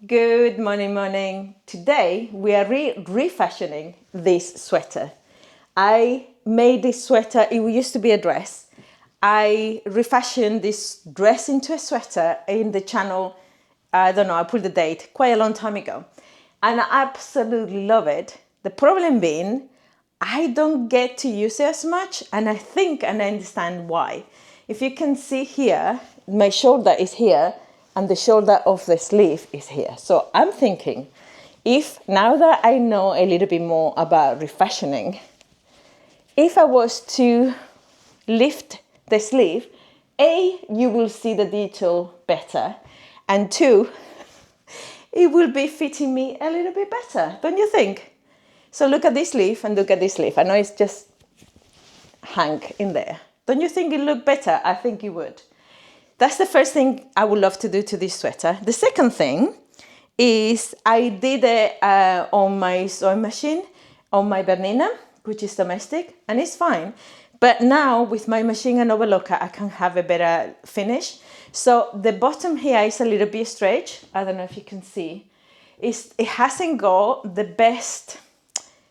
Good morning. Today we are refashioning this sweater. I made this sweater, it used to be a dress. I refashioned this dress into a sweater in the channel, I don't know, I put the date quite a long time ago. And I absolutely love it. The problem being, I don't get to use it as much, and I think and I understand why. If you can see here, my shoulder is here and the shoulder of the sleeve is here. So I'm thinking, if now that I know a little bit more about refashioning, if I was to lift the sleeve, A, you will see the detail better, and two, it will be fitting me a little bit better, don't you think? So look at this sleeve and look at this sleeve. I know it's just hang in there. Don't you think it look better? I think you would. That's the first thing I would love to do to this sweater. The second thing is I did it on my sewing machine, on my Bernina, which is domestic, and it's fine. But now with my machine and overlocker, I can have a better finish. So the bottom here is a little bit stretched. I don't know if you can see. It hasn't got the best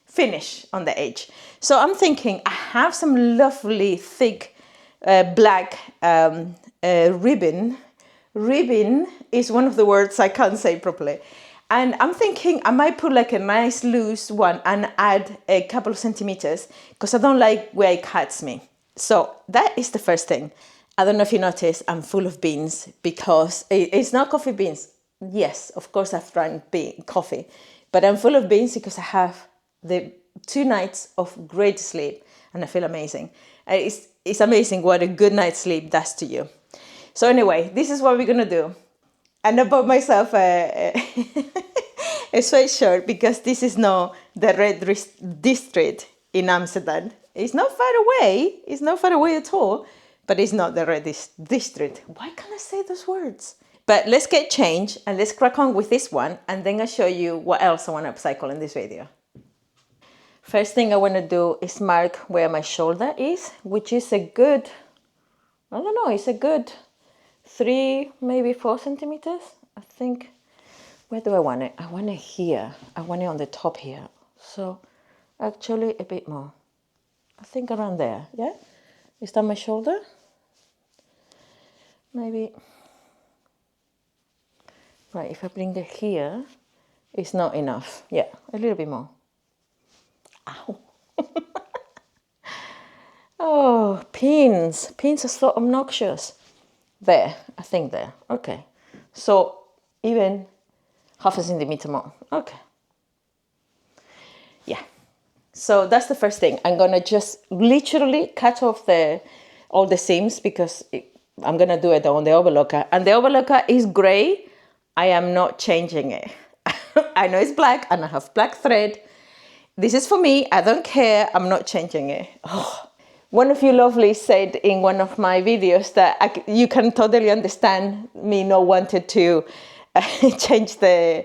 finish on the edge. So I'm thinking I have some lovely thick black ribbon. Ribbon is one of the words I can't say properly. And I'm thinking I might put like a nice loose one and add a couple of centimeters because I don't like where it cuts me. So that is the first thing. I don't know if you notice, I'm full of beans because it's not coffee beans. Yes, of course I've drank coffee, but I'm full of beans because I have the 2 nights of great sleep and I feel amazing. It's amazing what a good night's sleep does to you. So anyway, this is what we're gonna do. And I bought myself a sweatshirt because this is not the red district in Amsterdam. It's not far away. It's not far away at all, but it's not the red district. Why can't I say those words? But let's get changed and let's crack on with this one, and then I'll show you what else I want to upcycle in this video. First thing I want to do is mark where my shoulder is, which is a good, I don't know, it's a good 3, maybe 4 centimeters, I think. Where do I want it? I want it here. I want it on the top here. So actually a bit more. I think around there, yeah? Is that my shoulder? Maybe. Right, if I bring it here, it's not enough. Yeah, a little bit more. Ow. Oh, pins. Pins are so obnoxious. There, I think there. Okay. So even half a centimeter more. Okay. Yeah. So that's the first thing. I'm gonna just literally cut off all the seams because I'm gonna do it on the overlocker. And the overlocker is gray. I am not changing it. I know it's black and I have black thread. This is for me. I don't care. I'm not changing it. Oh. One of you lovely said in one of my videos that you can totally understand me not wanting to change the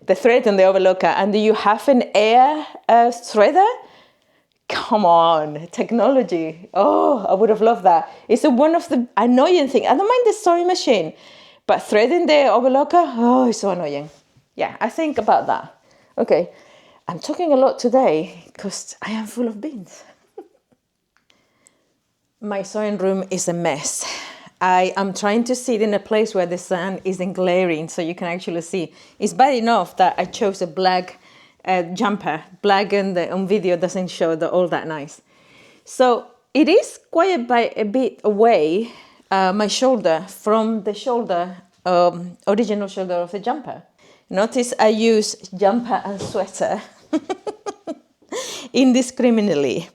thread on the overlocker. And do you have an air threader? Come on, technology. Oh, I would have loved that. It's one of the annoying things. I don't mind the sewing machine, but threading the overlocker, oh, it's so annoying. Yeah, I think about that. Okay, I'm talking a lot today because I am full of beans. My sewing room is a mess. I am trying to sit in a place where the sun isn't glaring so you can actually see. It's bad enough that I chose a black jumper. Black on video doesn't show all that nice. So it is quite a bit away, my shoulder, from the shoulder, original shoulder of the jumper. Notice I use jumper and sweater indiscriminately.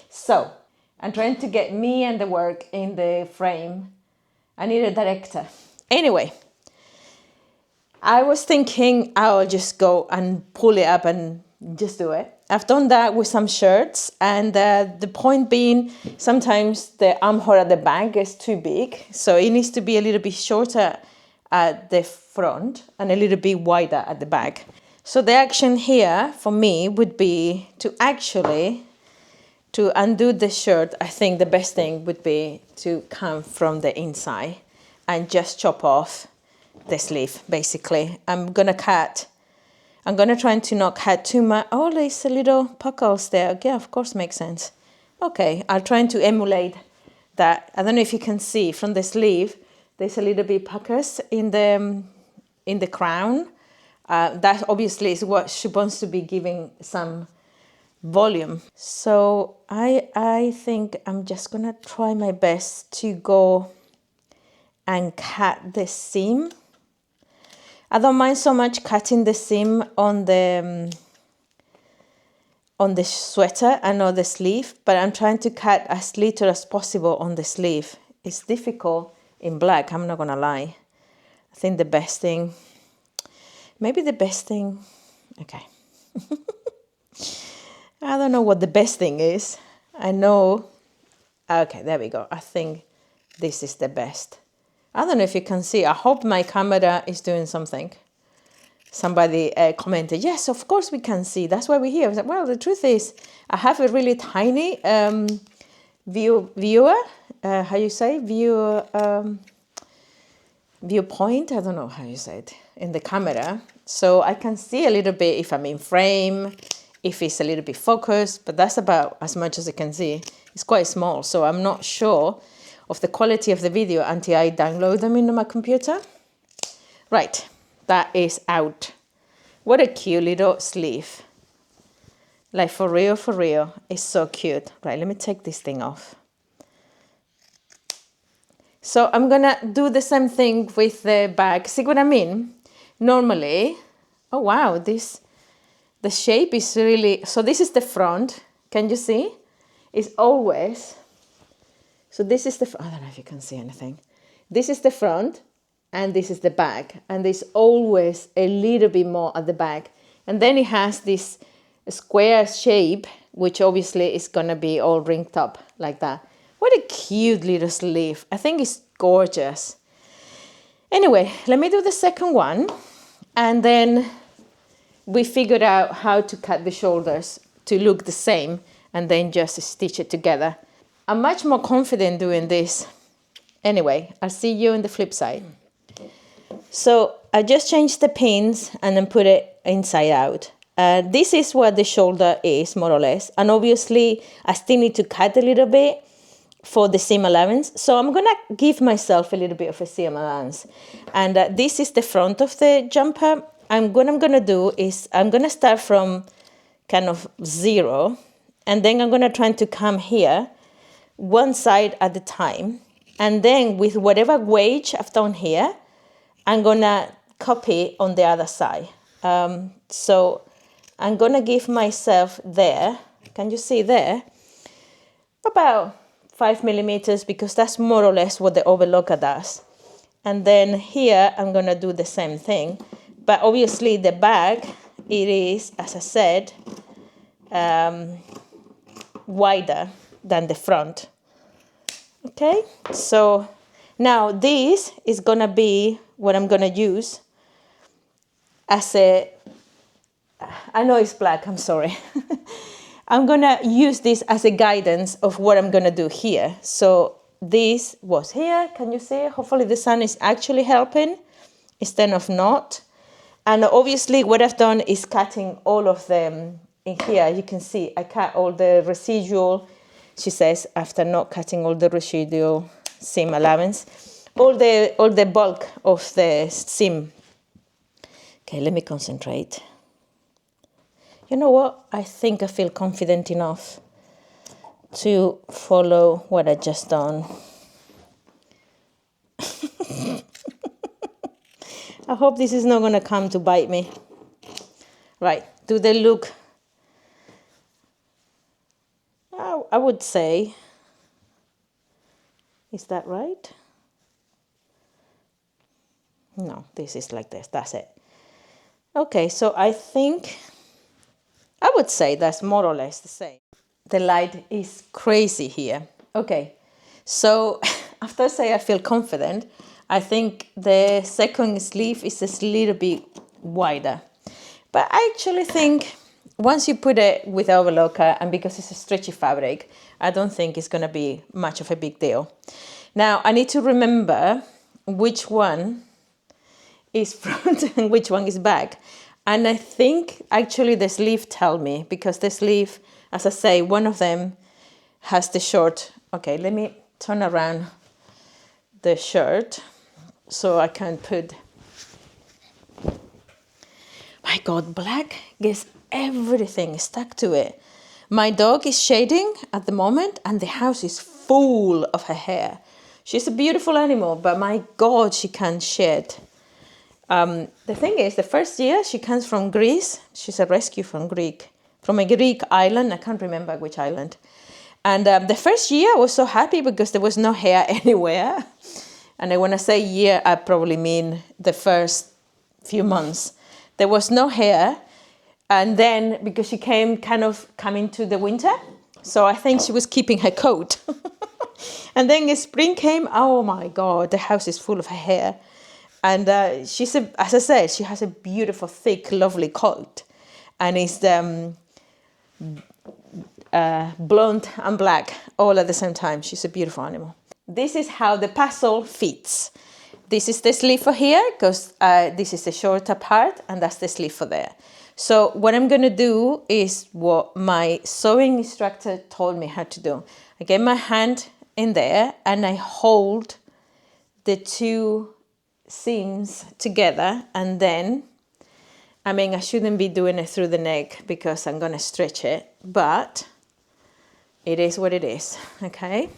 So I'm trying to get me and the work in the frame. I need a director. Anyway, I was thinking I'll just go and pull it up and just do it. I've done that with some shirts, and the point being, sometimes the armhole at the back is too big, so it needs to be a little bit shorter at the front and a little bit wider at the back. So the action here for me would be to undo the shirt. I think the best thing would be to come from the inside and just chop off the sleeve, basically. I'm gonna try to not cut too much. Oh, there's a little puckles there. Yeah, of course, makes sense. Okay, I'll try to emulate that. I don't know if you can see from the sleeve, there's a little bit puckers in the crown. That obviously is what supposed to be giving some volume. So I think I'm just gonna try my best to go and cut the seam. I don't mind so much cutting the seam on the sweater and on the sleeve, but I'm trying to cut as little as possible on the sleeve. It's difficult in black, I'm not gonna lie. I think the best thing, okay. I don't know what the best thing is. I know, okay, there we go. I think this is the best. I don't know if you can see. I hope my camera is doing something. Somebody commented, yes, of course we can see. That's why we're here. I was like, well, the truth is, I have a really tiny viewpoint. I don't know how you say it in the camera. So I can see a little bit if I'm in frame, if it's a little bit focused, but that's about as much as I can see. It's quite small, so I'm not sure of the quality of the video until I download them into my computer. Right, that is out. What a cute little sleeve. Like for real, it's so cute. Right, let me take this thing off. So I'm gonna do the same thing with the bag. See what I mean? Normally, oh wow, the shape is really, so this is the front. Can you see? It's always, so this is I don't know if you can see anything. This is the front and this is the back. And there's always a little bit more at the back. And then it has this square shape, which obviously is gonna be all ringed up like that. What a cute little sleeve. I think it's gorgeous. Anyway, let me do the second one. And then we figured out how to cut the shoulders to look the same and then just stitch it together. I'm much more confident doing this. Anyway, I'll see you on the flip side. So I just changed the pins and then put it inside out. This is what the shoulder is, more or less. And obviously, I still need to cut a little bit for the seam allowance. So I'm gonna give myself a little bit of a seam allowance. And this is the front of the jumper. And what I'm gonna do is I'm gonna start from kind of 0. And then I'm gonna try to come here, one side at a time. And then with whatever wage I've done here, I'm gonna copy on the other side. So I'm gonna give myself there, can you see there? About 5 millimeters, because that's more or less what the overlocker does. And then here I'm gonna do the same thing, but obviously the bag, it is, as I said, wider than the front. Okay, so now this is gonna be what I'm gonna use as a, I know it's black, I'm sorry. I'm gonna use this as a guidance of what I'm gonna do here. So this was here, can you see? Hopefully the sun is actually helping instead of not. And obviously what I've done is cutting all of them in here. You can see I cut all the residual, she says, after not cutting all the residual seam allowance, all the bulk of the seam. Okay, let me concentrate. You know what? I think I feel confident enough to follow what I just done. I hope this is not going to come to bite me. Right, do they look? I would say, is that right? No, this is like this, that's it. Okay, so I think, I would say that's more or less the same. The light is crazy here. Okay, so after I say I feel confident, I think the second sleeve is a little bit wider. But I actually think once you put it with overlocker, and because it's a stretchy fabric, I don't think it's going to be much of a big deal. Now, I need to remember which one is front and which one is back. And I think actually the sleeve tell me, because the sleeve, as I say, one of them has the short. Okay, let me turn around the shirt so I can put. My God, black gets everything stuck to it. My dog is shading at the moment and the house is full of her hair. She's a beautiful animal, but my God, she can shed. The thing is, the first year she comes from Greece. She's a rescue from a Greek island. I can't remember which island. And the first year I was so happy because there was no hair anywhere. And when I say year, I probably mean the first few months. There was no hair. And then because she coming to the winter, so I think she was keeping her coat. And then as spring came, oh my God, the house is full of her hair. And as I said, she has a beautiful, thick, lovely coat. And it's blonde and black all at the same time. She's a beautiful animal. This is how the puzzle fits. This is the sleeve for here, because this is the shorter part, and that's the sleeve for there. So what I'm going to do is what my sewing instructor told me how to do. I get my hand in there and I hold the two seams together, and then, I shouldn't be doing it through the neck because I'm going to stretch it, but it is what it is, okay?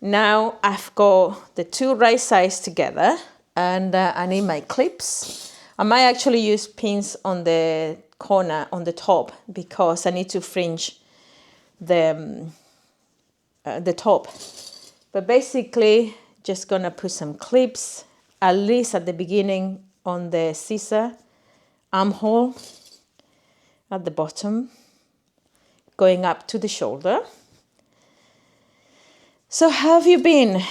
Now I've got the two right sides together, and I need my clips. I might actually use pins on the corner, on the top, because I need to fringe the top. But basically, just gonna put some clips, at least at the beginning on the scissor armhole, at the bottom, going up to the shoulder. So how have you been?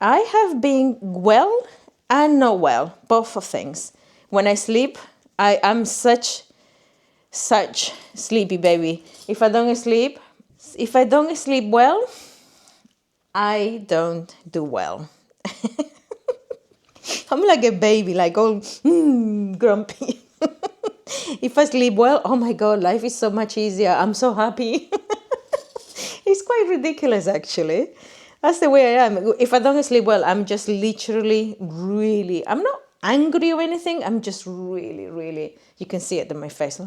I have been well and not well, both of things. When I sleep, I am such sleepy baby. If I don't sleep well, I don't do well. I'm like a baby, like all grumpy. If I sleep well, oh my God, life is so much easier. I'm so happy. It's quite ridiculous, actually. That's the way I am. If I don't sleep well, I'm just literally really, I'm not angry or anything. I'm just really, you can see it in my face.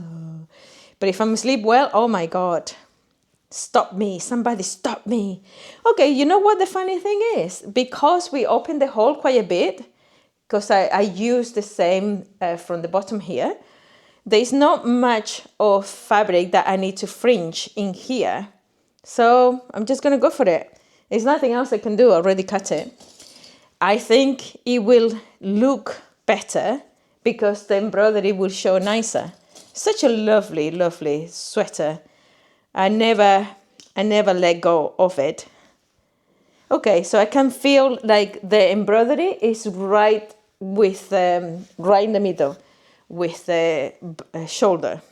But if I'm asleep well, oh my God, stop me. Somebody stop me. Okay, you know what the funny thing is? Because we opened the hole quite a bit, because I use the same from the bottom here, there's not much of fabric that I need to fringe in here. So I'm just going to go for it. There's nothing else I can do. I already cut it. I think it will look better because the embroidery will show nicer. Such a lovely, lovely sweater. I never let go of it. Okay, so I can feel like the embroidery is right in the middle with the shoulder.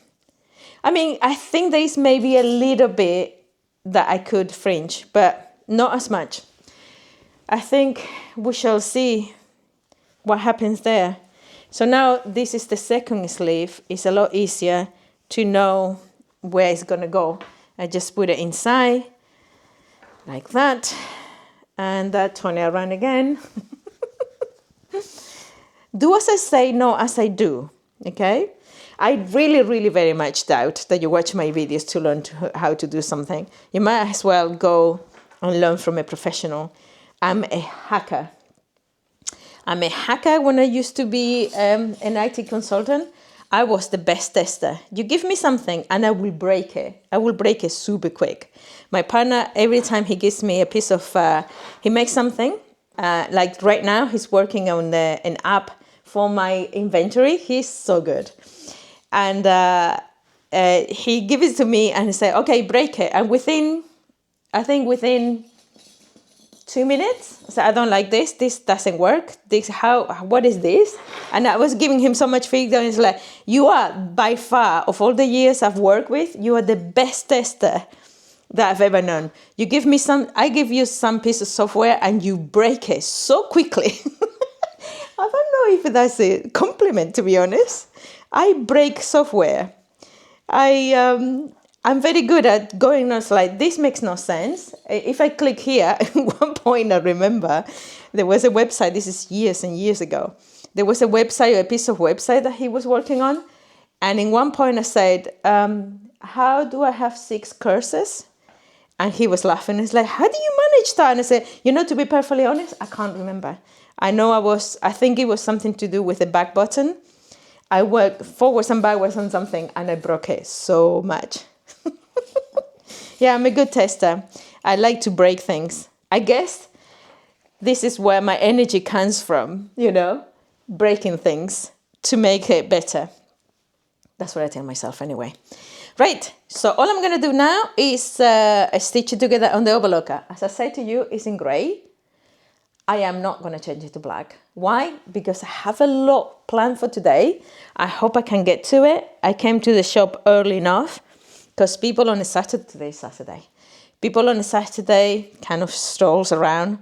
I think there is maybe a little bit that I could fringe, but not as much. I think we shall see what happens there. So now this is the second sleeve. It's a lot easier to know where it's gonna go. I just put it inside like that, and turn it around again. Do as I say, not as I do, okay? I really very much doubt that you watch my videos to learn how to do something. You might as well go and learn from a professional. I'm a hacker. When I used to be an IT consultant. I was the best tester. You give me something and I will break it. I will break it super quick. My partner, every time he gives me a piece of, he makes something, like right now he's working on an app for my inventory. He's so good. And he gives it to me and he said, okay, break it. And within 2 minutes, so I don't like this doesn't work, what is this? And I was giving him so much feedback, and it's like, you are by far, of all the years I've worked with, you are the best tester that I've ever known. You give me I give you some piece of software and you break it so quickly. I don't know if that's a compliment, to be honest. I break software. I'm very good at going on like, this makes no sense. If I click here, at one point I remember there was a website, this is years and years ago. There was a website, a piece of website that he was working on. And in one point I said, how do I have 6 cursors? And he was laughing. He's like, how do you manage that? And I said, to be perfectly honest, I can't remember. I think it was something to do with the back button. I worked forwards and backwards on something and I broke it so much. Yeah, I'm a good tester. I like to break things. I guess this is where my energy comes from, breaking things to make it better. That's what I tell myself anyway. Right, so all I'm going to do now is stitch it together on the overlocker. As I said to you, it's in grey. I am not going to change it to black. Why? Because I have a lot planned for today. I hope I can get to it. I came to the shop early enough because people on a Saturday. People on a Saturday kind of strolls around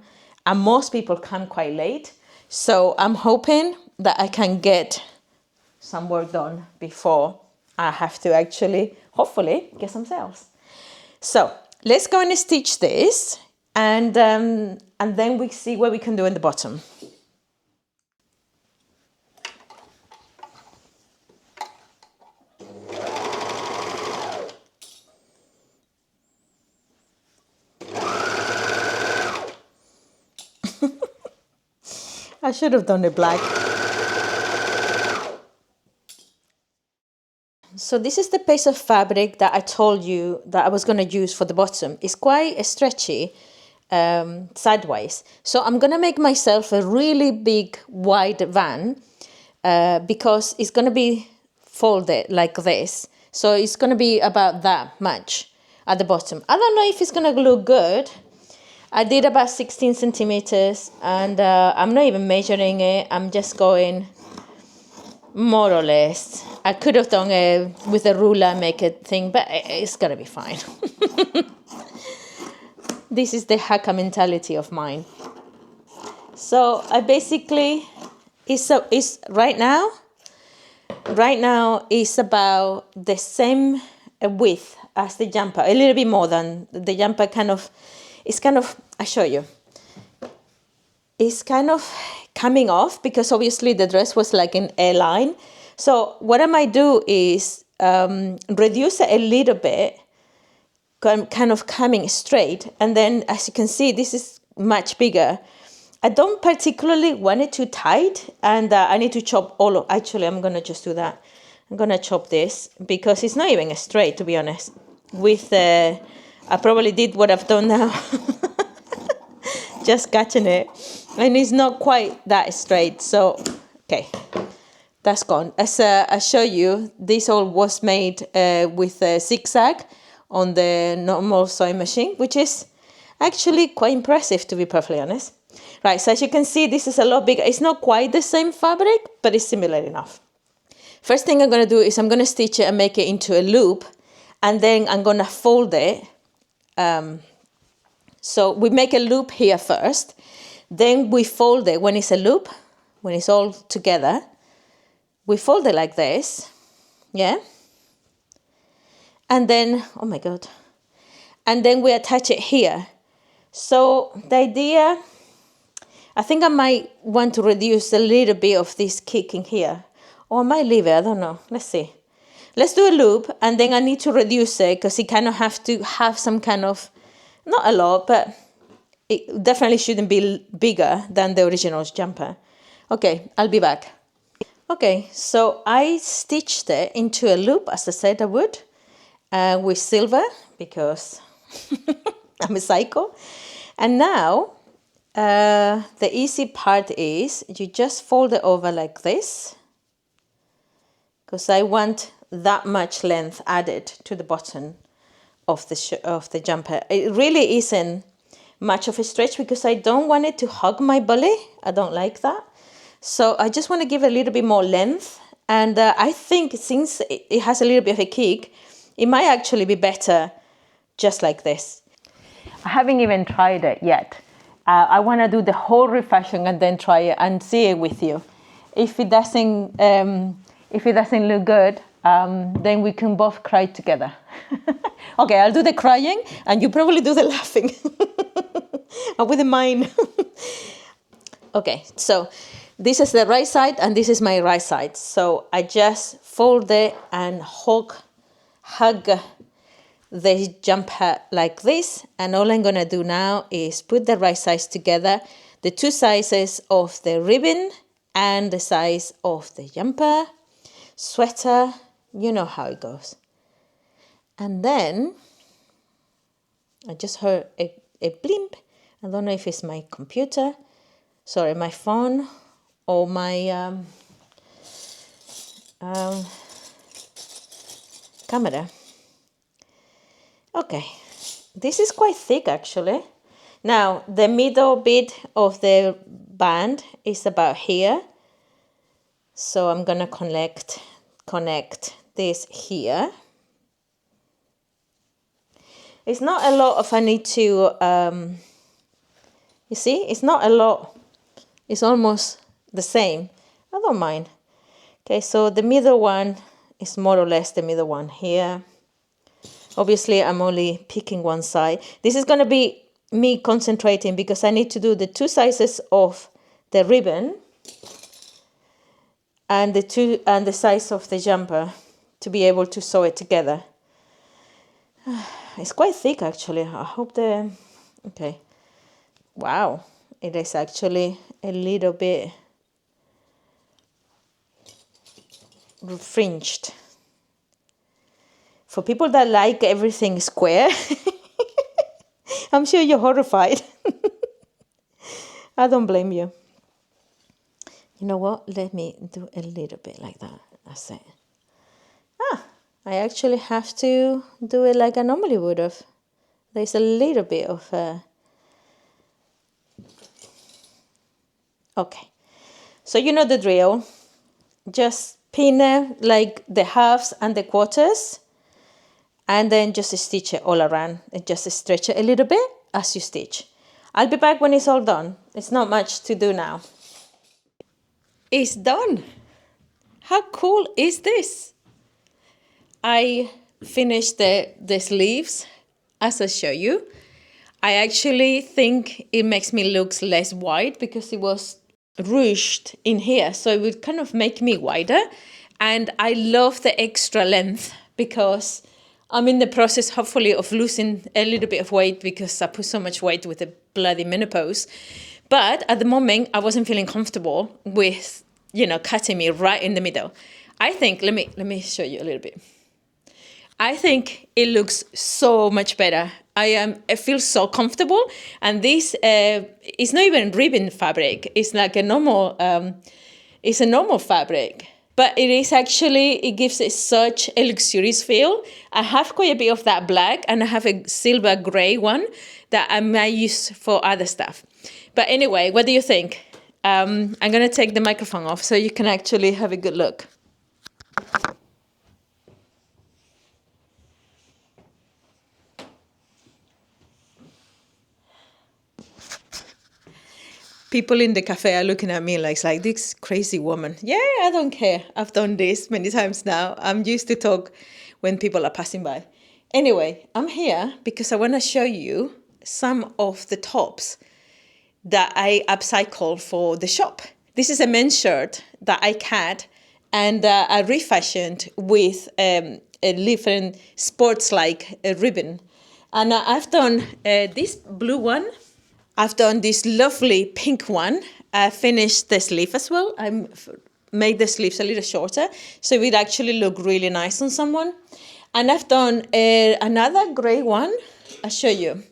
and most people come quite late. So I'm hoping that I can get some work done before I have to actually, hopefully, get some sales. So let's go and stitch this and then we see what we can do in the bottom. I should have done it black. So this is the piece of fabric that I told you that I was going to use for the bottom. It's quite stretchy sideways. So I'm going to make myself a really big wide van because it's going to be folded like this. So it's going to be about that much at the bottom. I don't know if it's going to look good. I did about 16 centimeters and I'm not even measuring it. I'm just going more or less. I could have done it with a ruler, make a thing, but it's going to be fine. This is the hacker mentality of mine. So I basically, it's right now it's about the same width as the jumper, a little bit more than the jumper I show you. It's kind of coming off because obviously the dress was like an A-line. So what I might do is reduce it a little bit, kind of coming straight. And then as you can see, this is much bigger. I don't particularly want it too tight and I need to chop actually, I'm going to just do that. I'm going to chop this because it's not even straight, to be honest. I probably did what I've done now. Just catching it. And it's not quite that straight. So, okay, that's gone. As I show you, this all was made with a zigzag on the normal sewing machine, which is actually quite impressive, to be perfectly honest. Right, so as you can see, this is a lot bigger. It's not quite the same fabric, but it's similar enough. First thing I'm going to do is I'm going to stitch it and make it into a loop, and then I'm going to fold it. So we make a loop here first, then we fold it when it's a loop, when it's all together. We fold it like this, yeah? And then, oh my God. And then we attach it here. So the idea, I think I might want to reduce a little bit of this kicking here. Or I might leave it, I don't know. Let's see. Let's do a loop, and then I need to reduce it because it kind of have to have some kind of, not a lot, but it definitely shouldn't be bigger than the original jumper. Okay, I'll be back. Okay, so I stitched it into a loop, as I said I would, with silver, because I'm a psycho. And now, the easy part is you just fold it over like this, because I want that much length added to the bottom of the jumper. It really isn't much of a stretch because I don't want it to hug my belly. I don't like that. So I just want to give it a little bit more length. And I think since it has a little bit of a kick, it might actually be better just like this. I haven't even tried it yet. I want to do the whole refashion and then try it and see it with you. If it doesn't look good, then we can both cry together. Okay, I'll do the crying and you probably do the laughing. I wouldn't mind. Okay, so this is the right side and this is my right side. So I just fold it and hug the jumper like this, and all I'm gonna do now is put the right size together, the two sizes of the ribbon and the size of the jumper, sweater, you know how it goes. And then I just heard a blimp. I don't know if it's my computer, sorry, my phone or my camera. Okay, this is quite thick actually. Now the middle bit of the band is about here. So I'm gonna connect this here. It's not a lot of I need to, you see, it's not a lot. It's almost the same. I don't mind. Okay, so the middle one is more or less the middle one here. Obviously, I'm only picking one side. This is going to be me concentrating because I need to do the two sizes of the ribbon and the size of the jumper to be able to sew it together. It's quite thick actually. I hope okay. Wow, it is actually a little bit fringed. For people that like everything square, I'm sure you're horrified. I don't blame you. You know what? Let me do a little bit like that. That's it. I actually have to do it like I normally would have. There's a little bit of okay. So you know the drill. Just pin it like the halves and the quarters. And then just stitch it all around and just stretch it a little bit as you stitch. I'll be back when it's all done. It's not much to do now. It's done. How cool is this? I finished the sleeves as I show you. I actually think it makes me look less wide because it was ruched in here. So it would kind of make me wider. And I love the extra length because I'm in the process, hopefully, of losing a little bit of weight because I put so much weight with the bloody menopause. But at the moment, I wasn't feeling comfortable with, cutting me right in the middle. I think, let me show you a little bit. I think it looks so much better. I feel so comfortable. And this is not even ribbon fabric. It's like a normal, it's a normal fabric. But it gives it such a luxurious feel. I have quite a bit of that black and I have a silver gray one that I might use for other stuff. But anyway, what do you think? I'm going to take the microphone off so you can actually have a good look. People in the cafe are looking at me like this crazy woman. Yeah, I don't care. I've done this many times now. I'm used to talk when people are passing by. Anyway, I'm here because I want to show you some of the tops that I upcycled for the shop. This is a men's shirt that I cut and I refashioned with a different sports-like ribbon. And I've done this blue one. I've done this lovely pink one. I finished the sleeve as well. I made the sleeves a little shorter, so it would actually look really nice on someone. And I've done another grey one. I'll show you.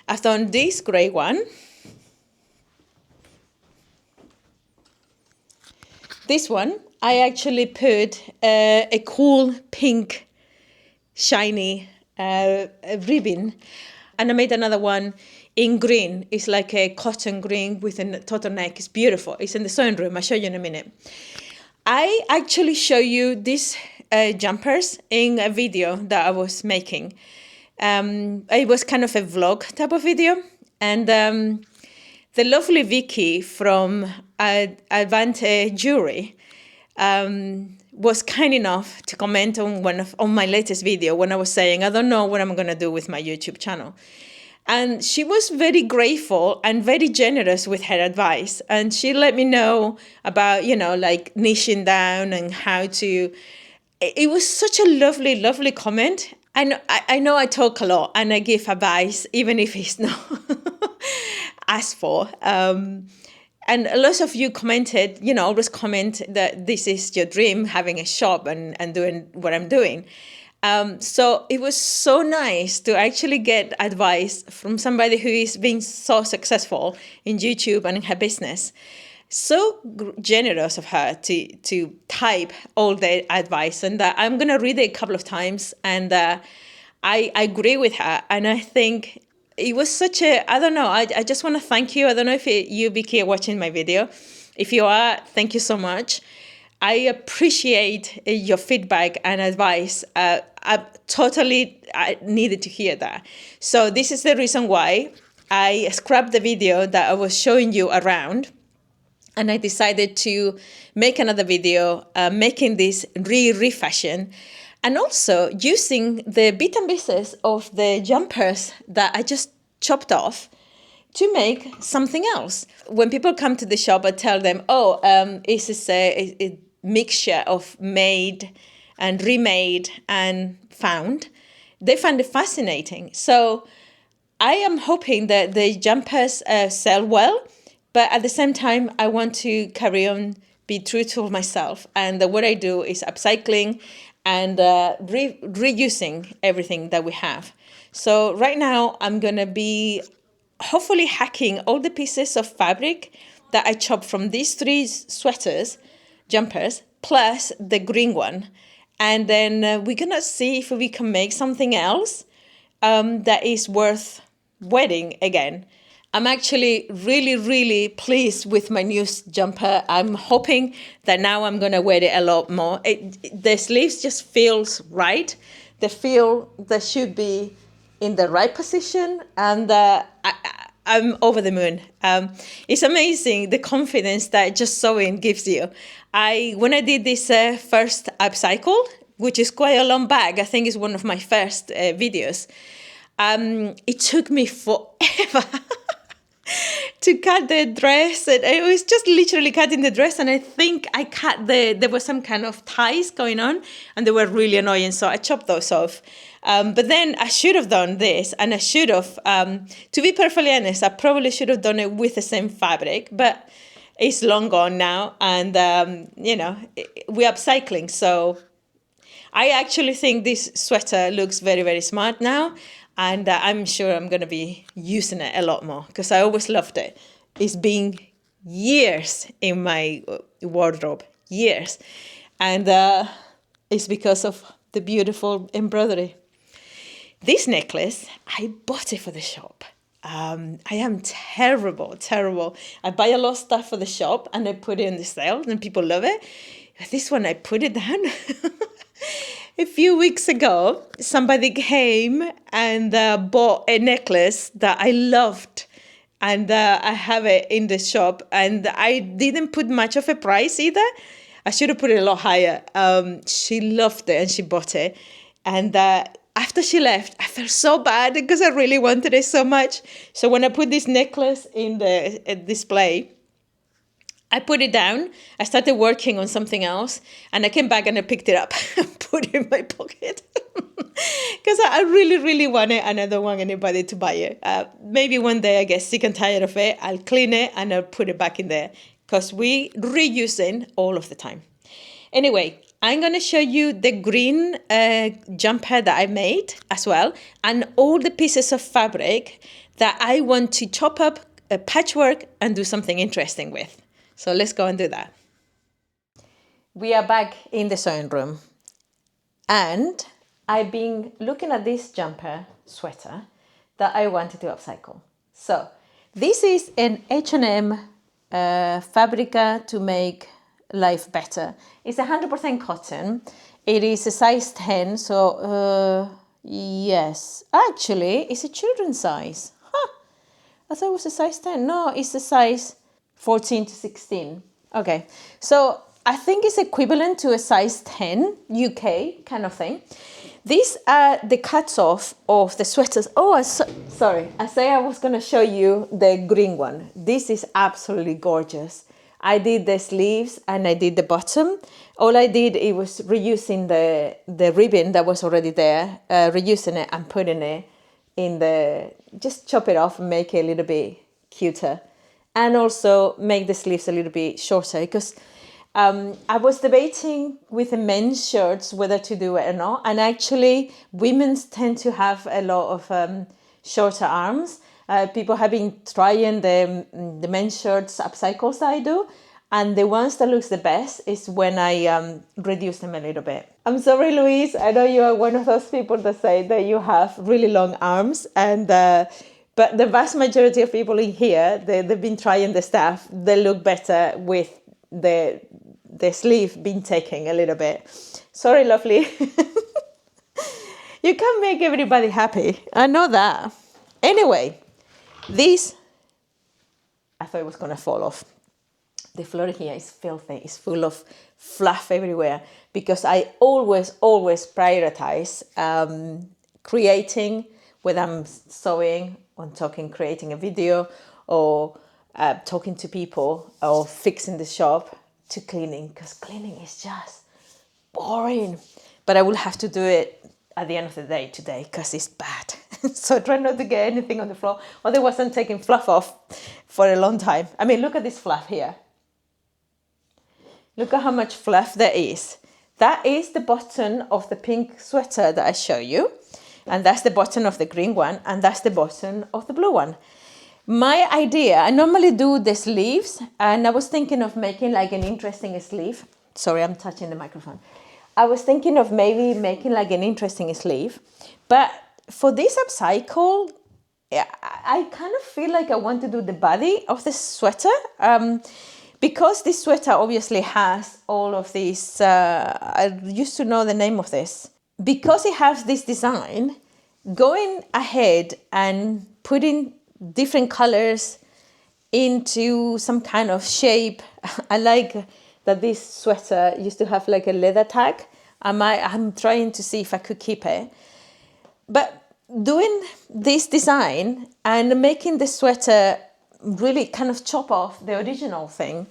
I've done this grey one. This one, I actually put a cool pink, shiny ribbon. And I made another one in green. It's like a cotton green with a turtleneck. It's beautiful. It's in the sewing room. I'll show you in a minute. I actually show you these jumpers in a video that I was making. It was kind of a vlog type of video. And the lovely Vicky from Advante Jewelry was kind enough to comment on my latest video when I was saying, I don't know what I'm going to do with my YouTube channel. And she was very grateful and very generous with her advice. And she let me know about, like niching down and how to. It was such a lovely, lovely comment. And I know I talk a lot and I give advice, even if it's not asked for. And a lot of you commented, always comment that this is your dream, having a shop and doing what I'm doing. So it was so nice to actually get advice from somebody who is being so successful in YouTube and in her business. So generous of her to type all the advice, and I'm going to read it a couple of times, and I agree with her. And I think it was such I don't know, I just want to thank you. I don't know if you, Vicky, are watching my video. If you are, thank you so much. I appreciate your feedback and advice. I needed to hear that. So this is the reason why I scrapped the video that I was showing you around. And I decided to make another video making this refashion, and also using the bits and pieces of the jumpers that I just chopped off to make something else. When people come to the shop, I tell them, this is a mixture of made and remade and found. They find it fascinating. So I am hoping that the jumpers sell well. But at the same time, I want to carry on, be true to myself. And what I do is upcycling and reusing everything that we have. So right now, I'm going to be hopefully hacking all the pieces of fabric that I chopped from these 3 jumpers, plus the green one. And then we're going to see if we can make something else that is worth wearing again. I'm actually really, really pleased with my new jumper. I'm hoping that now I'm going to wear it a lot more. The sleeves just feels right. They feel they should be in the right position, and I'm over the moon. It's amazing the confidence that just sewing gives you. When I did this first upcycle, which is quite a long bag, I think it's one of my first videos, it took me forever to cut the dress. And I was just literally cutting the dress, and I think I cut there was some kind of ties going on, and they were really annoying, so I chopped those off. But then I should have done this, and I should have, to be perfectly honest, I probably should have done it with the same fabric, but it's long gone now, and we're upcycling, so I actually think this sweater looks very, very smart now. And I'm sure I'm going to be using it a lot more because I always loved it. It's been years in my wardrobe, years. And it's because of the beautiful embroidery. This necklace, I bought it for the shop. I am terrible. I buy a lot of stuff for the shop and I put it in the sale and people love it. This one, I put it down. A few weeks ago, somebody came and bought a necklace that I loved, and I have it in the shop, and I didn't put much of a price either. I should have put it a lot higher. She loved it and she bought it, and after she left, I felt so bad because I really wanted it so much. So when I put this necklace in the display, I put it down, I started working on something else, and I came back and I picked it up and put it in my pocket. Because I really, really want it, and I don't want anybody to buy it. Maybe one day I get sick and tired of it, I'll clean it and I'll put it back in there. Because we reusing all of the time. Anyway, I'm going to show you the green jumper that I made as well, and all the pieces of fabric that I want to chop up, patchwork, and do something interesting with. So let's go and do that. We are back in the sewing room, and I've been looking at this jumper sweater that I wanted to upcycle. So this is an H&M Fabrica to make life better. It's 100% cotton. It is a size 10, so Yes, actually, it's a children's size. Huh. I thought it was a size 10. No, it's a size 14 to 16. Okay, so I think it's equivalent to a size 10 UK kind of thing. These are the cuts off of the sweaters. Oh, sorry. I say I was going to show you the green one. This is absolutely gorgeous. I did the sleeves and I did the bottom. All I did, it was reusing the ribbon that was already there, reusing it and putting it in the, just chop it off and make it a little bit cuter. And also make the sleeves a little bit shorter because I was debating with the men's shirts whether to do it or not. And actually, women's tend to have a lot of shorter arms. People have been trying the men's shirts upcycles that I do. And the ones that looks the best is when I reduce them a little bit. I'm sorry, Louise. I know you are one of those people that say that you have really long arms. And but the vast majority of people in here, they've been trying the stuff. They look better with the sleeve being taken a little bit. Sorry, lovely. You can't make everybody happy. I know that. Anyway, this, I thought it was going to fall off. The floor here is filthy. It's full of fluff everywhere because I always prioritize creating, whether I'm sewing, or talking, creating a video, or talking to people, or fixing the shop, to cleaning, because cleaning is just boring. But I will have to do it at the end of the day today because it's bad. So try not to get anything on the floor. Otherwise, I'm taking fluff off for a long time. I mean, look at this fluff here. Look at how much fluff there is. That is the button of the pink sweater that I show you. And that's the button of the green one. And that's the button of the blue one. My idea, I normally do the sleeves. And I was thinking of making like an interesting sleeve. Sorry, I'm touching the microphone. I was thinking of maybe making like an interesting sleeve. But for this upcycle, I kind of feel like I want to do the body of the sweater. Because this sweater obviously has all of these, I used to know the name of this. Because it has this design, going ahead and putting different colors into some kind of shape. I like that this sweater used to have like a leather tag. I'm trying to see if I could keep it. But doing this design and making the sweater really kind of chop off the original thing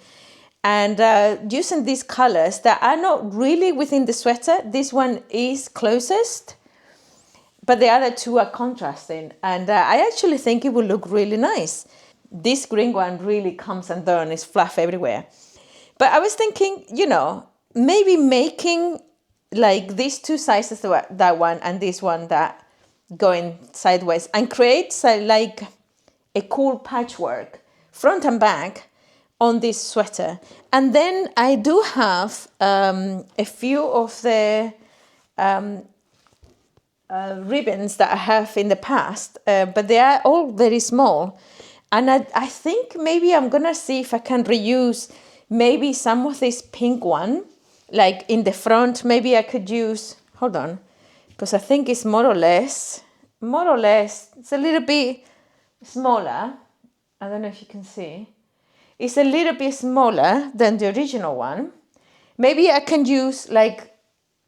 and using these colors that are not really within the sweater. This one is closest, but the other two are contrasting. And I actually think it will look really nice. This green one really comes undone, it's fluff everywhere. But I was thinking, maybe making like these two sizes, that one and this one that going sideways, and create like a cool patchwork front and back on this sweater. And then I do have a few of the ribbons that I have in the past, but they are all very small. And I think maybe I'm gonna see if I can reuse maybe some of this pink one, like in the front. Maybe I could use, hold on, because I think it's more or less, it's a little bit smaller. I don't know if you can see. It's a little bit smaller than the original one. Maybe I can use like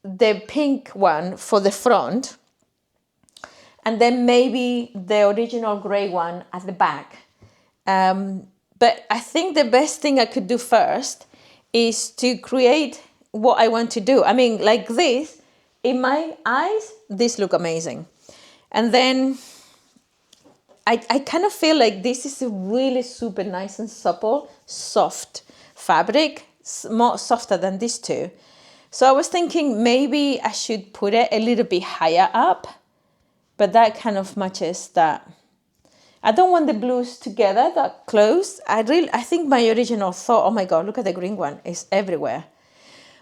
the pink one for the front, and then maybe the original gray one at the back. But I think the best thing I could do first is to create what I want to do. I mean, like this, in my eyes, this look amazing. And then I kind of feel like this is a really super nice and supple, soft fabric, more softer than these two. So I was thinking maybe I should put it a little bit higher up, but that kind of matches that. I don't want the blues together that close. I think my original thought, oh my God, look at the green one, it's everywhere.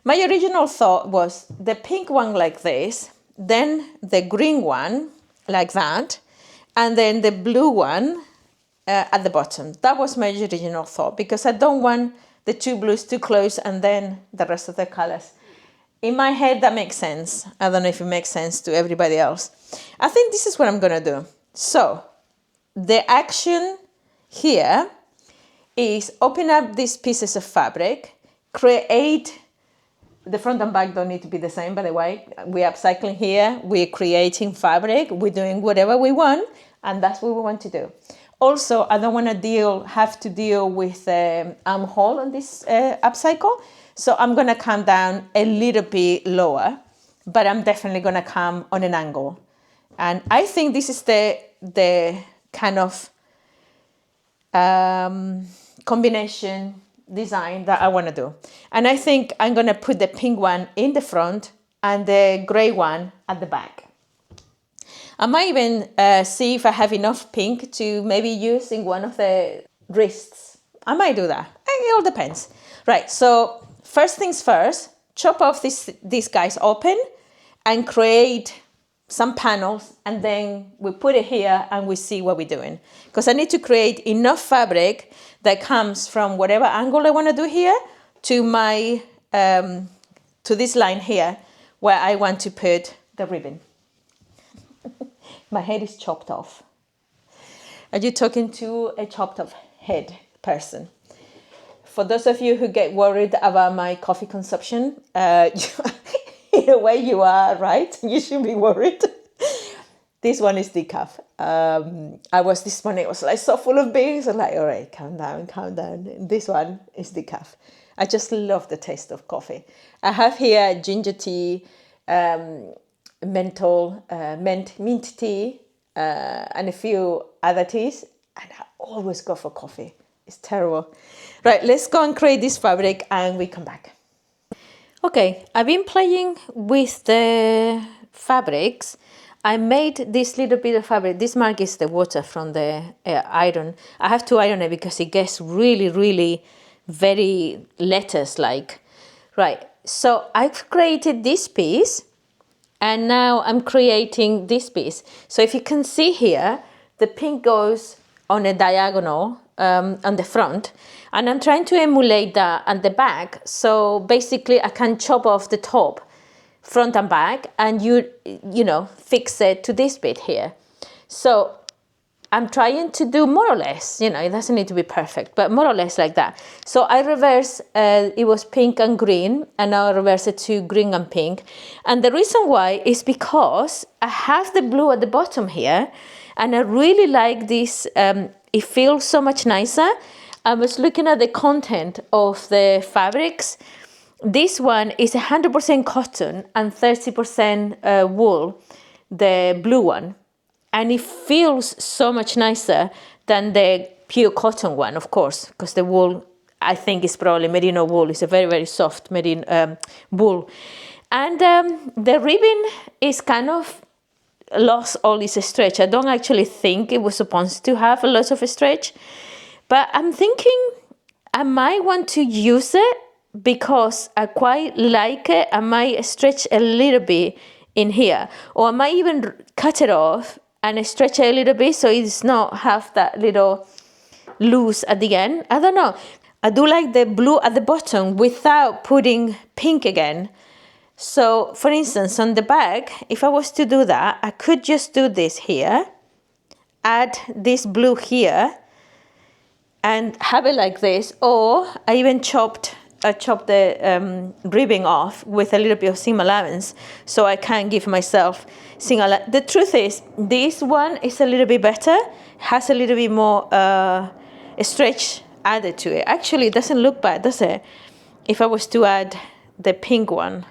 My original thought was the pink one like this, then the green one like that, and then the blue one at the bottom. That was my original thought, because I don't want the two blues too close and then the rest of the colors. in my head, that makes sense. I don't know if it makes sense to everybody else. I think this is what I'm gonna do. So the action here is open up these pieces of fabric, create, the front and back don't need to be the same, by the way. We're upcycling here, we're creating fabric, we're doing whatever we want, and that's what we want to do. Also, I don't want to have to deal with armhole on this upcycle, so I'm going to come down a little bit lower, but I'm definitely going to come on an angle. And I think this is the kind of combination design that I want to do. And I think I'm going to put the pink one in the front and the gray one at the back. I might even see if I have enough pink to maybe use in one of the wrists. I might do that. It all depends. Right, so first things first, chop off these guys open and create some panels, and then we put it here and we see what we're doing. Because I need to create enough fabric that comes from whatever angle I want to do here to my to this line here where I want to put the ribbon. My head is chopped off. Are you talking to a chopped off head person? For those of you who get worried about my coffee consumption, in a way you are right. You should be worried. This one is decaf. This morning, it was like so full of beans. I'm like, all right, calm down, calm down. This one is decaf. I just love the taste of coffee. I have here ginger tea, mint tea, and a few other teas, and I always go for coffee. It's terrible. Right, let's go and create this fabric and we come back. Okay, I've been playing with the fabrics. I made this little bit of fabric. This mark is the water from the iron. I have to iron it because it gets really, really very lettuce-like. Right, so I've created this piece. And now I'm creating this piece. So if you can see here, the pink goes on a diagonal on the front. And I'm trying to emulate that at the back. So basically I can chop off the top, front and back, and you know, fix it to this bit here. So I'm trying to do more or less, you know, it doesn't need to be perfect, but more or less like that. So I reverse, it was pink and green, and now I reverse it to green and pink. And the reason why is because I have the blue at the bottom here, and I really like this, it feels so much nicer. I was looking at the content of the fabrics. This one is 100% cotton and 30% wool, the blue one. And it feels so much nicer than the pure cotton one, of course, because the wool, I think, is probably merino wool. It's a very, very soft merino wool. And the ribbon is kind of lost all its stretch. I don't actually think it was supposed to have a lot of stretch. But I'm thinking I might want to use it because I quite like it. I might stretch a little bit in here. Or I might even cut it off and stretch it a little bit so it's not have that little loose at the end. I don't know. I do like the blue at the bottom without putting pink again. So, for instance, on the back, if I was to do that, I could just do this here, add this blue here, and have it like this. Or I even chopped the ribbon off with a little bit of seam allowance, so I can give myself seam allowance. The truth is, this one is a little bit better, has a little bit more stretch added to it. Actually, it doesn't look bad, does it? If I was to add the pink one.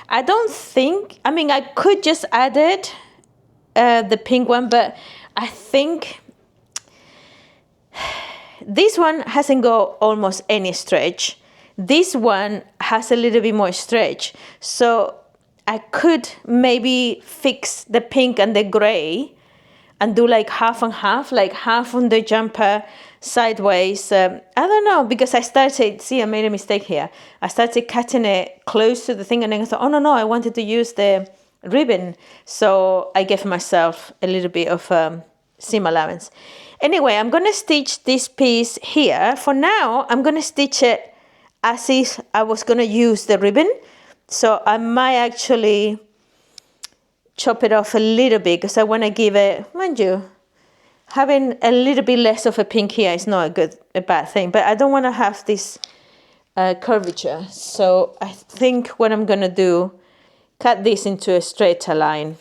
I don't think, I mean, I could just add it, the pink one, but I think this one hasn't got almost any stretch. This one has a little bit more stretch. So I could maybe fix the pink and the gray and do like half and half, like half on the jumper sideways. I don't know, because I started, see, I made a mistake here. I started cutting it close to the thing and then I thought, oh no, I wanted to use the ribbon. So I gave myself a little bit of seam allowance. Anyway, I'm going to stitch this piece here. For now, I'm going to stitch it as if I was going to use the ribbon, So I might actually chop it off a little bit because I want to give it, mind you, having a little bit less of a pink here is not a bad thing, but I don't want to have this curvature. So I think what I'm going to do, cut this into a straighter line.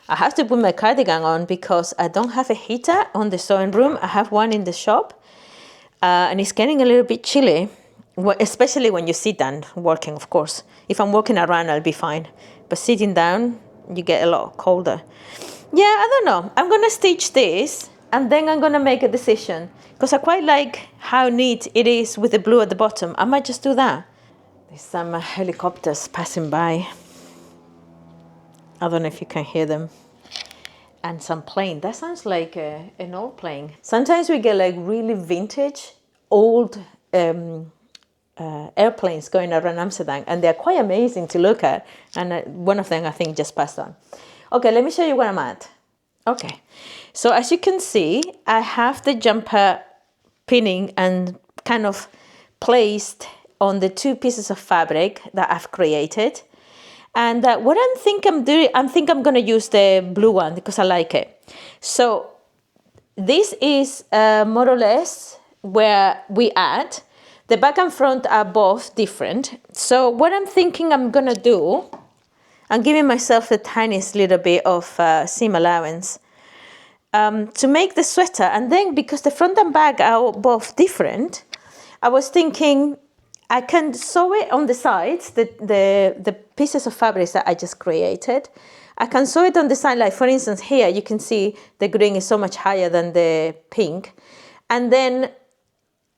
I have to put my cardigan on because I don't have a heater on the sewing room. I have one in the shop, and it's getting a little bit chilly, especially when you sit down working, of course. If I'm walking around, I'll be fine. But sitting down, you get a lot colder. Yeah, I don't know. I'm going to stitch this, and then I'm going to make a decision because I quite like how neat it is with the blue at the bottom. I might just do that. There's some helicopters passing by. I don't know if you can hear them. And some plane. That sounds like an old plane. Sometimes we get like really vintage, old airplanes going around Amsterdam, and they're quite amazing to look at. And one of them, I think, just passed on. Okay, let me show you where I'm at. Okay, so as you can see, I have the jumper pinning and kind of placed on the two pieces of fabric that I've created. And what I think I'm doing, I'm going to use the blue one because I like it. So this is more or less where we add. The back and front are both different. So what I'm thinking I'm going to do, I'm giving myself the tiniest little bit of seam allowance to make the sweater. And then because the front and back are both different, I was thinking I can sew it on the sides, the pieces of fabrics that I just created. I can sew it on the side, like for instance here, you can see the green is so much higher than the pink. And then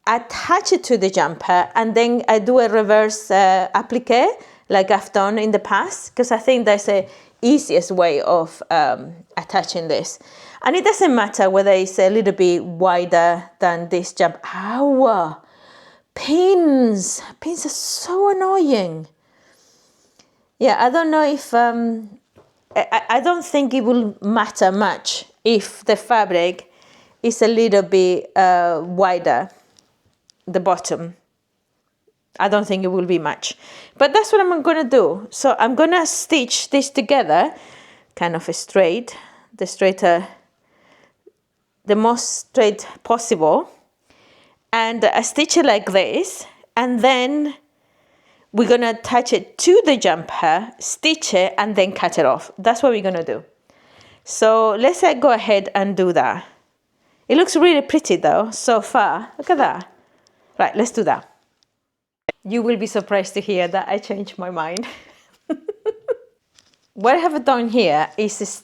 attach it to the jumper, and then I do a reverse applique like I've done in the past, because I think that's the easiest way of attaching this. And it doesn't matter whether it's a little bit wider than this jumper. Ow! Pins are so annoying. Yeah, I don't know if I don't think it will matter much if the fabric is a little bit wider, the bottom. I don't think it will be much, but that's what I'm going to do. So I'm going to stitch this together, kind of straight, the most straight possible. And I stitch it like this, and then we're going to attach it to the jumper, stitch it, and then cut it off. That's what we're going to do. So let's go ahead and do that. It looks really pretty though, so far. Look at that. Right, let's do that. You will be surprised to hear that I changed my mind. What I have done here is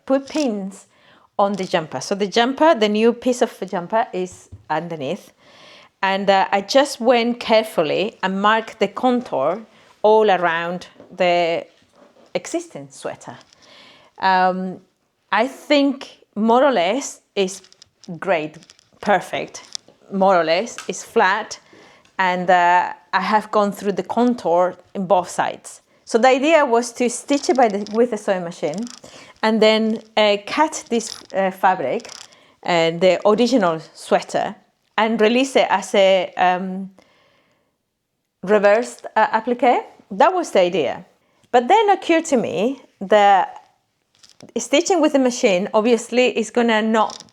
put pins on the jumper. So the jumper, the new piece of the jumper is underneath. And I just went carefully and marked the contour all around the existing sweater. I think more or less is great, perfect. More or less is flat. And I have gone through the contour in both sides. So the idea was to stitch it with a sewing machine, and then cut this fabric, the original sweater, and release it as a reversed applique. That was the idea. But then occurred to me that stitching with the machine obviously is going to not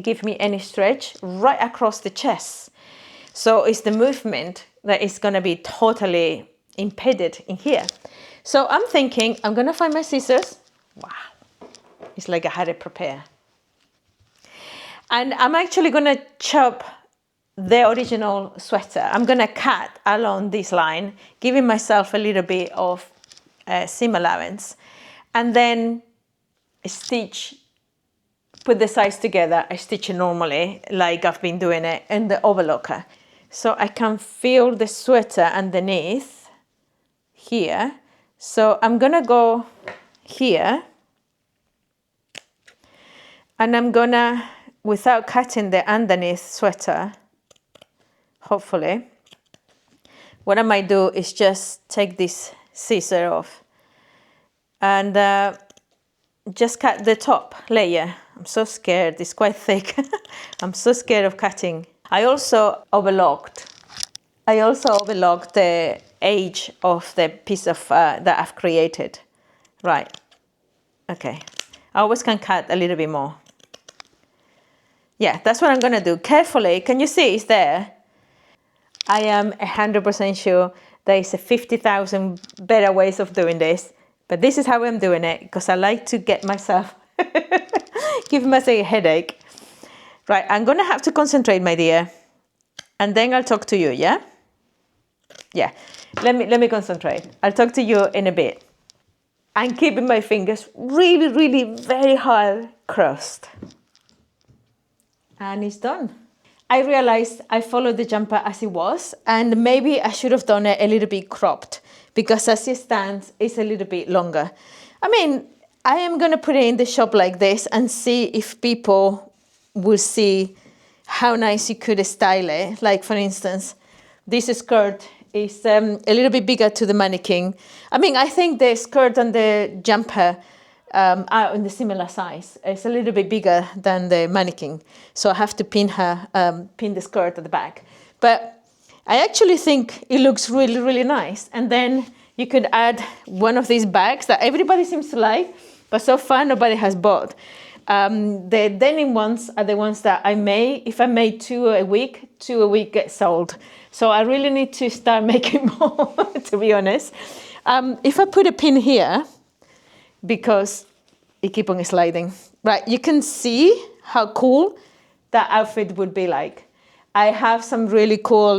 give me any stretch right across the chest. So it's the movement that is going to be totally impeded in here. So I'm thinking I'm going to find my scissors. Wow. It's like I had it prepared. And I'm actually going to chop the original sweater. I'm going to cut along this line, giving myself a little bit of seam allowance. And then stitch, put the sides together. I stitch it normally, like I've been doing it in the overlocker. So I can feel the sweater underneath here. So I'm going to go here. And I'm going to, without cutting the underneath sweater, hopefully, what I might do is just take this scissor off and just cut the top layer. I'm so scared, it's quite thick. I'm so scared of cutting. I also overlocked I also overlooked the edge of the piece of that I've created. Right. Okay. I always can cut a little bit more. Yeah, that's what I'm gonna do. Carefully, can you see it's there? I am 100% sure there is a 50,000 better ways of doing this, but this is how I'm doing it because I like to get myself, give myself a headache. Right, I'm gonna have to concentrate, my dear, and then I'll talk to you, yeah? Yeah, let me concentrate. I'll talk to you in a bit. I'm keeping my fingers really, really very hard crossed. And it's done. I realized I followed the jumper as it was, and maybe I should have done it a little bit cropped because as it stands, it's a little bit longer. I mean, I am going to put it in the shop like this and see if people will see how nice you could style it. Like, for instance, this skirt is a little bit bigger to the mannequin. I mean, I think the skirt and the jumper are in the similar size. It's a little bit bigger than the mannequin, so I have to pin the skirt at the back. But I actually think it looks really, really nice. And then you could add one of these bags that everybody seems to like, but so far nobody has bought. The denim ones are the ones that I make. If I make two a week get sold. So I really need to start making more, to be honest. If I put a pin here, because it keep on sliding. Right, you can see how cool that outfit would be like. I have some really cool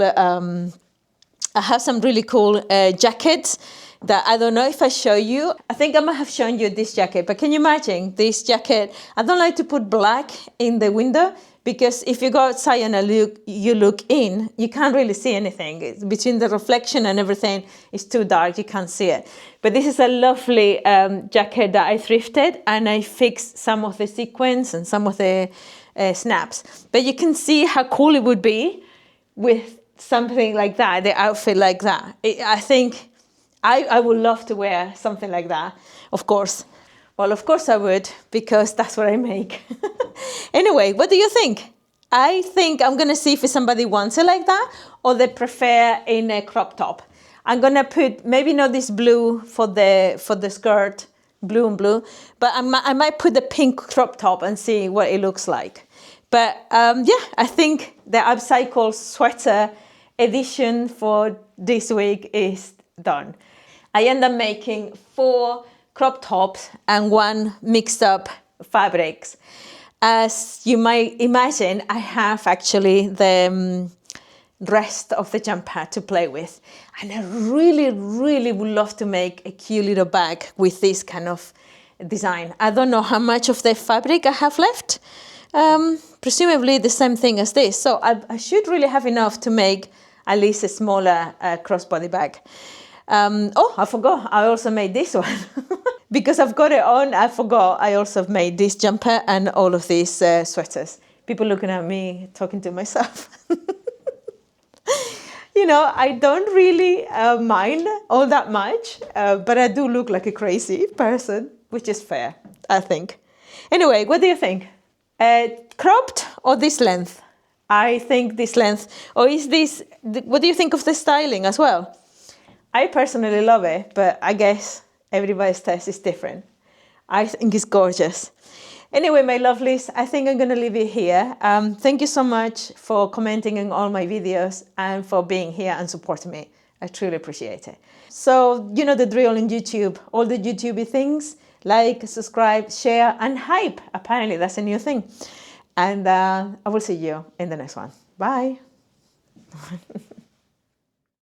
jackets that I don't know if I show you. I think I might have shown you this jacket, but can you imagine this jacket? I don't like to put black in the window because if you go outside and you look in, you can't really see anything. It's between the reflection and everything, it's too dark, you can't see it. But this is a lovely jacket that I thrifted, and I fixed some of the sequins and some of the snaps. But you can see how cool it would be with something like that, the outfit like that. I think I would love to wear something like that, of course. Well, of course I would, because that's what I make. Anyway, what do you think? I think I'm going to see if somebody wants it like that, or they prefer in a crop top. I'm going to put, maybe not this blue for the skirt, blue and blue, but I might put the pink crop top and see what it looks like. But yeah, I think the upcycle sweater edition for this week is done. I end up making 4 crop tops and 1 mixed up fabrics. As you might imagine, I have actually the rest of the jumper to play with. And I really, really would love to make a cute little bag with this kind of design. I don't know how much of the fabric I have left. Presumably the same thing as this. So I should really have enough to make at least a smaller crossbody bag. Oh, I forgot, I also made this one. Because I've got it on, I forgot I also made this jumper and all of these sweaters. People looking at me, talking to myself. You know, I don't really mind all that much, but I do look like a crazy person, which is fair, I think. Anyway, what do you think? Cropped or this length? I think this length. Or is this, what do you think of the styling as well? I personally love it, but I guess everybody's taste is different. I think it's gorgeous. Anyway, my lovelies, I think I'm going to leave it here. Thank you so much for commenting on all my videos and for being here and supporting me. I truly appreciate it. So, you know the drill on YouTube, all the YouTubey things, like, subscribe, share, and hype. Apparently, that's a new thing. And I will see you in the next one. Bye.